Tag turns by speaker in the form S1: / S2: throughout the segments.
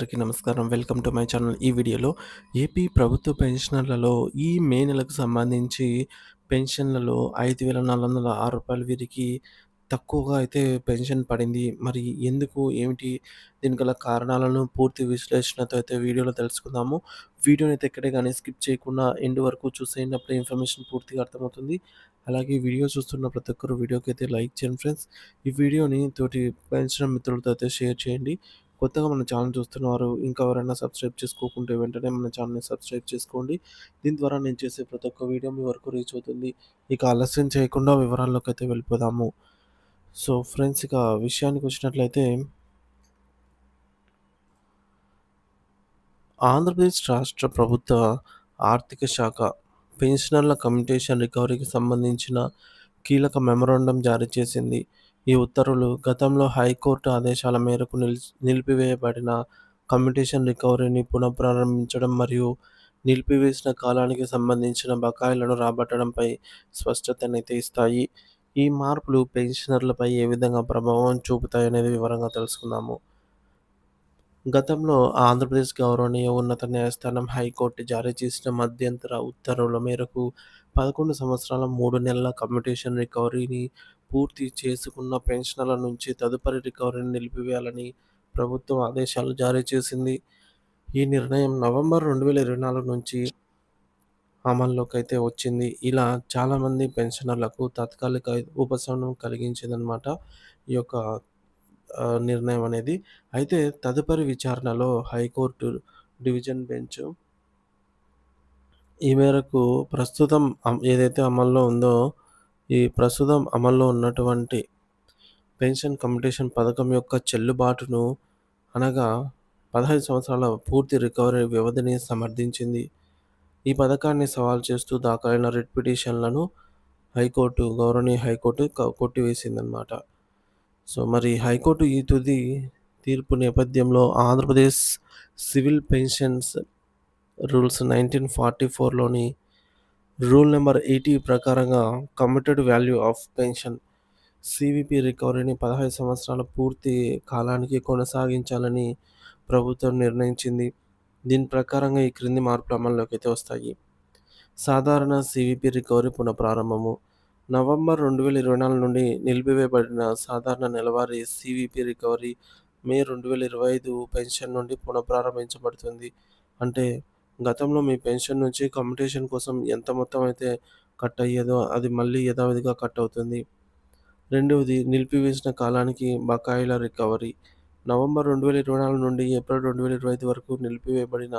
S1: అందరికీ నమస్కారం. Welcome to my channel. ఈ వీడియోలో ఏపీ ప్రభుత్వ పెన్షనర్లలో ఈ మే నెలకు సంబంధించి పెన్షన్లలో రూ. 5,406 వీరికి తక్కువగా అయితే పెన్షన్ పడింది. మరి ఎందుకు? ఏమిటి? దీనికి గల కారణాలను పూర్తి విశ్లేషణతో అయితే వీడియోలో తెలుసుకుందాము. వీడియోనైతే ఎక్కడే గాని స్కిప్ చేయకుండా ఎండ్ వరకు చూసేయండి. అప్పుడే ఇన్ఫర్మేషన్ పూర్తిగా అర్థమవుతుంది. అలాగే వీడియో చూస్తున్న ప్రతి ఒక్కరు వీడియోకైతే లైక్ చేయండి ఫ్రెండ్స్. ఈ వీడియోని తోటి పెన్షనర్ మిత్రులతో అయితే షేర్ చేయండి. కొత్తగా మన ఛానల్ చూస్తున్నవారు ఇంకా ఎవరైనా సబ్స్క్రైబ్ చేసుకోకుంటే వెంటనే మన ఛానల్‌ని సబ్స్క్రైబ్ చేసుకోండి. దీని ద్వారా నేను చేసే ప్రతి ఒక్క వీడియో మీ వరకు రీచ్ అవుతుంది. ఇక ఆలస్యం చేయకుండా వివరాల్లోకైతే వెళ్ళిపోదాము. సో ఫ్రెండ్స్, ఇక విషయానికొచ్చినట్లయితే ఆంధ్రప్రదేశ్ రాష్ట్ర ప్రభుత్వ ఆర్థిక శాఖ పెన్షనర్ల కమ్యుటేషన్ రికవరీకి సంబంధించిన కీలక మెమోరాండం జారీ చేసింది. ఈ ఉత్తర్వులు గతంలో హైకోర్టు ఆదేశాల మేరకు నిలిపివేయబడిన కమ్యుటేషన్ రికవరీని పునఃప్రారంభించడం మరియు నిలిపివేసిన కాలానికి సంబంధించిన బకాయిలను రాబట్టడంపై స్పష్టతనైతే ఇస్తాయి. ఈ మార్పులు పెన్షనర్లపై ఏ విధంగా ప్రభావం చూపుతాయనేది వివరంగా తెలుసుకుందాము. గతంలో ఆంధ్రప్రదేశ్ గౌరవనీయ ఉన్నత న్యాయస్థానం హైకోర్టు జారీ చేసిన మధ్యంతర ఉత్తర్వుల మేరకు 11 సంవత్సరాల 3 నెలల కమ్యుటేషన్ రికవరీని పూర్తి చేసుకున్న పెన్షనర్ల నుంచి తదుపరి రికవరీని నిలిపివేయాలని ప్రభుత్వం ఆదేశాలు జారీ చేసింది. ఈ నిర్ణయం నవంబర్ 2024 నుంచి అమల్లోకైతే వచ్చింది. ఇలా చాలామంది పెన్షనర్లకు తాత్కాలిక ఉపశమనం కలిగించిందనమాట ఈ యొక్క నిర్ణయం అనేది. అయితే తదుపరి విచారణలో హైకోర్టు డివిజన్ బెంచ్ ఈ మేరకు ప్రస్తుతం ఏదైతే అమల్లో ఉందో, ఈ ప్రస్తుతం అమల్లో ఉన్నటువంటి పెన్షన్ కమ్యుటేషన్ పథకం యొక్క చెల్లుబాటును, అనగా 15 సంవత్సరాల పూర్తి రికవరీ వ్యవధిని సమర్థించింది. ఈ పథకాన్ని సవాల్ చేస్తూ దాఖలైన రిట్ పిటిషన్లను గౌరవనీయ హైకోర్టు కొట్టివేసిందనమాట. సో మరి హైకోర్టు ఈ తుది తీర్పు నేపథ్యంలో ఆంధ్రప్రదేశ్ సివిల్ పెన్షన్స్ రూల్స్ 1944లోని రూల్ నెంబర్ 80 ప్రకారంగా commuted value of pension CVP రికవరీని 15 సంవత్సరాల పూర్తి కాలానికి కొనసాగించాలని ప్రభుత్వం నిర్ణయించింది. దీని ప్రకారంగా ఈ క్రింది మార్పులు అమల్లోకి అయితే వస్తాయి. సాధారణ సివిపి రికవరీ పునఃప్రారంభము. నవంబర్ 2024 నుండి నిలిపివేయబడిన సాధారణ నెలవారీ సివిపి రికవరీ మే 2025 పెన్షన్ నుండి పునఃప్రారంభించబడుతుంది. అంటే గతంలో మీ పెన్షన్ నుంచి కమ్యుటేషన్ కోసం ఎంత మొత్తం అయితే కట్ అయ్యేదో అది మళ్ళీ యథావిధిగా కట్ అవుతుంది. రెండవది, నిలిపివేసిన కాలానికి బకాయిల రికవరీ. నవంబర్ 2024 నుండి ఏప్రిల్ 2025 వరకు నిలిపివేయబడిన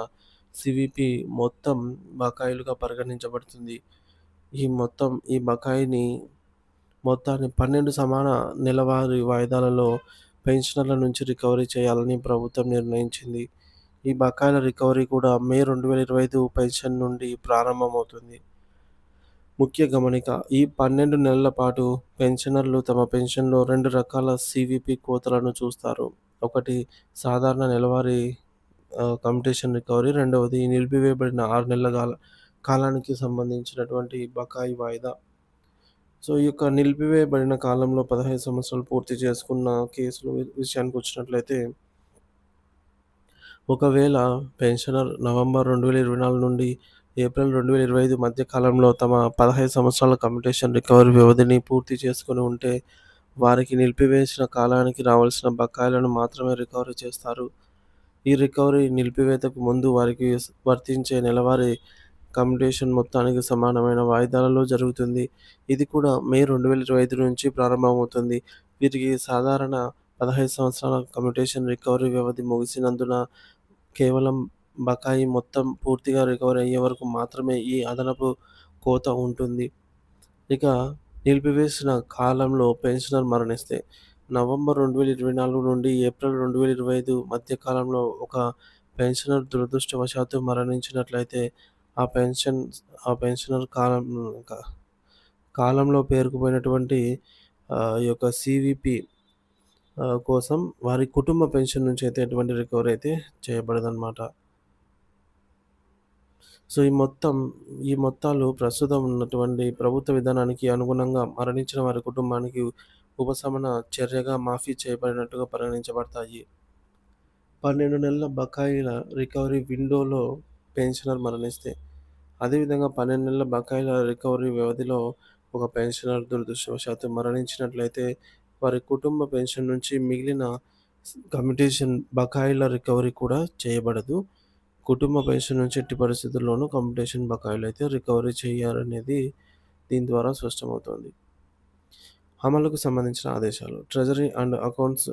S1: సివిపి మొత్తం బకాయిలుగా పరిగణించబడుతుంది. ఈ బకాయిని మొత్తాన్ని 12 సమాన నెలవారీ వాయిదాలలో పెన్షనర్ల నుంచి రికవరీ చేయాలని ప్రభుత్వం నిర్ణయించింది. ఈ బకాయిల రికవరీ కూడా మే 2025 పెన్షన్ నుండి ప్రారంభమవుతుంది. ముఖ్య గమనిక: ఈ 12 నెలల పాటు పెన్షనర్లు తమ పెన్షన్‌లో 2 రకాల సివిపి కోతలను చూస్తారు. ఒకటి, సాధారణ నెలవారీ కమ్యుటేషన్ రికవరీ. రెండవది, నిలిపివేయబడిన 6 నెలల కాలానికి సంబంధించినటువంటి బకాయి వాయిదా. సో ఈ యొక్క నిలిపివేయబడిన కాలంలో 15 సంవత్సరాలు పూర్తి చేసుకున్న కేసుల విషయానికొచ్చినట్లయితే, ఒకవేళ పెన్షనర్ నవంబర్ 2024 నుండి ఏప్రిల్ 2025 మధ్య కాలంలో తమ 15 సంవత్సరాల కమ్యుటేషన్ రికవరీ వ్యవధిని పూర్తి చేసుకొని ఉంటే, వారికి నిలిపివేసిన కాలానికి రావాల్సిన బకాయిలను మాత్రమే రికవరీ చేస్తారు. ఈ రికవరీ నిలిపివేతకు ముందు వారికి వర్తించే నెలవారీ కమ్యుటేషన్ మొత్తానికి సమానమైన వాయిదాలలో జరుగుతుంది. ఇది కూడా మే 2025 నుంచి ప్రారంభమవుతుంది. వీరికి సాధారణ 15 సంవత్సరాల కమ్యుటేషన్ రికవరీ వ్యవధి ముగిసినందున కేవలం బకాయి మొత్తం పూర్తిగా రికవరీ అయ్యే వరకు మాత్రమే ఈ అదనపు కోత ఉంటుంది. ఇక నిలిపివేసిన కాలంలో పెన్షనర్ మరణిస్తే, నవంబర్ 2024 నుండి ఏప్రిల్ 2025 మధ్య కాలంలో ఒక పెన్షనర్ దురదృష్టవశాత్తు మరణించినట్లయితే, ఆ పెన్షనర్ కాలంలో పేరుకుపోయినటువంటి ఈ యొక్క సివిపి కోసం వారి కుటుంబ పెన్షన్ నుంచి అయితే ఎటువంటి రికవరీ అయితే చేయబడదనమాట. సో ఈ మొత్తాలు ప్రస్తుతం ఉన్నటువంటి ప్రభుత్వ విధానానికి అనుగుణంగా మరణించిన వారి కుటుంబానికి ఉపశమన చర్యగా మాఫీ చేయబడినట్టుగా పరిగణించబడతాయి. 12 నెలల బకాయిల రికవరీ విండోలో పెన్షనర్ మరణిస్తే, అదేవిధంగా 12 నెలల బకాయిల రికవరీ వ్యవధిలో ఒక పెన్షనర్ దురదృష్టవశాత్తు మరణించినట్లయితే, వారి కుటుంబ పెన్షన్ నుంచి మిగిలిన కమ్యుటేషన్ బకాయిల రికవరీ కూడా చేయబడదు. కుటుంబ పెన్షన్ నుంచి ఎట్టి పరిస్థితుల్లోనూ కమ్యుటేషన్ బకాయిలైతే రికవరీ చేయాలనేది దీని ద్వారా స్పష్టమవుతోంది. అమలుకు సంబంధించిన ఆదేశాలు. ట్రెజరీ అండ్ అకౌంట్స్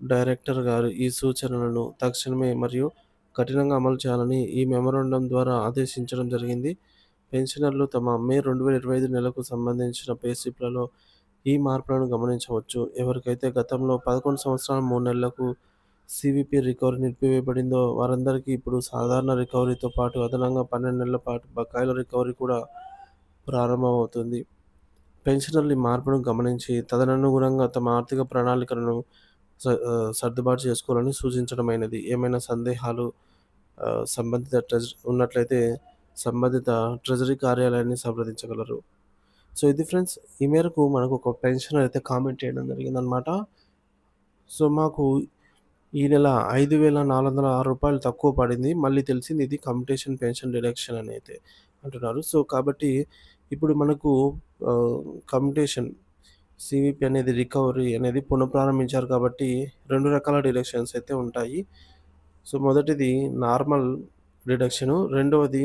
S1: డైరెక్టర్ గారు ఈ సూచనలను తక్షణమే మరియు కఠినంగా అమలు చేయాలని ఈ మెమోరాండం ద్వారా ఆదేశించడం జరిగింది. పెన్షనర్లు తమ మే 2025 నెలకు సంబంధించిన పే స్లిప్‌లలో ఈ మార్పులను గమనించవచ్చు. ఎవరికైతే గతంలో 11 సంవత్సరాల 3 నెలలకు సీవీపీ రికవరీ నిలిపివేయబడిందో వారందరికీ ఇప్పుడు సాధారణ రికవరీతో పాటు అదనంగా 12 నెలల పాటు బకాయిల రికవరీ కూడా ప్రారంభమవుతుంది. పెన్షనర్లు ఈ మార్పును గమనించి తదనుగుణంగా తమ ఆర్థిక ప్రణాళికలను సర్దుబాటు చేసుకోవాలని సూచించడమైనది. ఏమైనా సందేహాలు సంబంధిత ఉన్నట్లయితే సంబంధిత ట్రెజరీ కార్యాలయాన్ని సంప్రదించగలరు. సో, ఇది ఫ్రెండ్స్. ఈ మేరకు మనకు ఒక పెన్షనర్ అయితే కామెంట్ చేయడం జరిగిందనమాట. సో, మాకు ఈ నెల రూ. 5,406 తక్కువ పడింది. మళ్ళీ తెలిసింది ఇది కమ్యుటేషన్ పెన్షన్ డిడక్షన్ అని అయితే అంటున్నారు. సో, కాబట్టి ఇప్పుడు మనకు కమ్యుటేషన్ సీవీపీ అనేది రికవరీ అనేది పునఃప్రారంభించారు కాబట్టి 2 రకాల డిడక్షన్స్ అయితే ఉంటాయి. సో, మొదటిది నార్మల్ డిడక్షను, రెండవది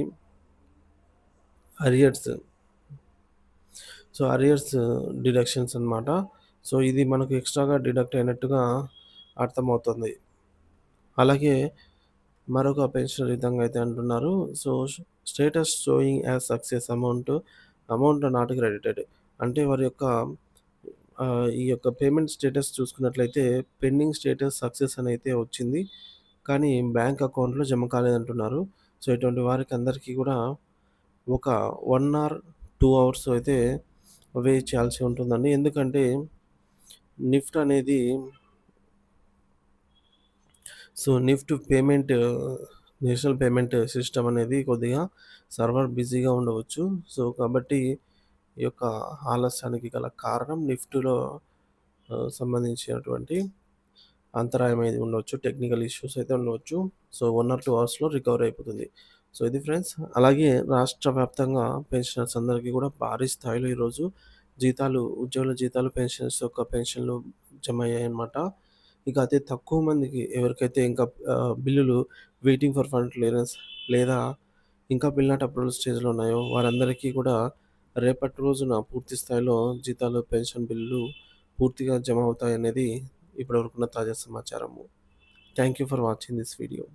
S1: అరియర్స్. సో, అరియర్స్ డిడక్షన్స్ అనమాట. సో, ఇది మనకు ఎక్స్ట్రాగా డిడక్ట్ అయినట్టుగా అర్థమవుతుంది. అలాగే మరొక పెన్షనర్ ఈ విధంగా అయితే అంటున్నారు. So, status showing as success amount not credited. అంటే వారి యొక్క ఈ యొక్క పేమెంట్ స్టేటస్ చూసుకున్నట్లయితే పెండింగ్ స్టేటస్ సక్సెస్ అని అయితే వచ్చింది. కానీ బ్యాంక్ అకౌంట్‌లో జమ కాలేదంటున్నారు. సో, ఇటువంటి వారికి అందరికీ కూడా ఒక 1 ఆర్ 2 అవర్స్ అయితే వెయిట్ చేయాల్సి ఉంటుందండి. ఎందుకంటే నిఫ్ట్ అనేది NIFT payment national payment system అనేది కొద్దిగా సర్వర్ బిజీగా ఉండవచ్చు. సో, కాబట్టి ఈ యొక్క ఆలస్యానికి గల కారణం నిఫ్ట్‌లో సంబంధించినటువంటి అంతరాయం అనేది ఉండవచ్చు. టెక్నికల్ ఇష్యూస్ అయితే ఉండవచ్చు. సో, 1 ఆర్ 2 అవర్స్‌లో రికవర్ అయిపోతుంది. సో, ఇది ఫ్రెండ్స్. అలాగే రాష్ట్ర వ్యాప్తంగా పెన్షనర్స్ అందరికీ కూడా భారీ స్థాయిలో ఈరోజు ఉద్యోగుల జీతాలు, పెన్షనర్స్ యొక్క పెన్షన్‌లు జమ అయ్యాయన్నమాట. ఇక అతి తక్కువ మందికి ఎవరికైతే ఇంకా బిల్లులు వెయిటింగ్ ఫర్ ఫండ్ క్లియరెన్స్ లేదా ఇంకా బిల్ నాట్ అప్రూవల్ స్టేజ్‌లో ఉన్నాయో వారందరికీ కూడా రేపటి రోజున పూర్తి స్థాయిలో జీతాలు, పెన్షన్ బిల్లులు పూర్తిగా జమ అవుతాయనేది ఇప్పటివరకున్న తాజా సమాచారము. Thank you for watching this video.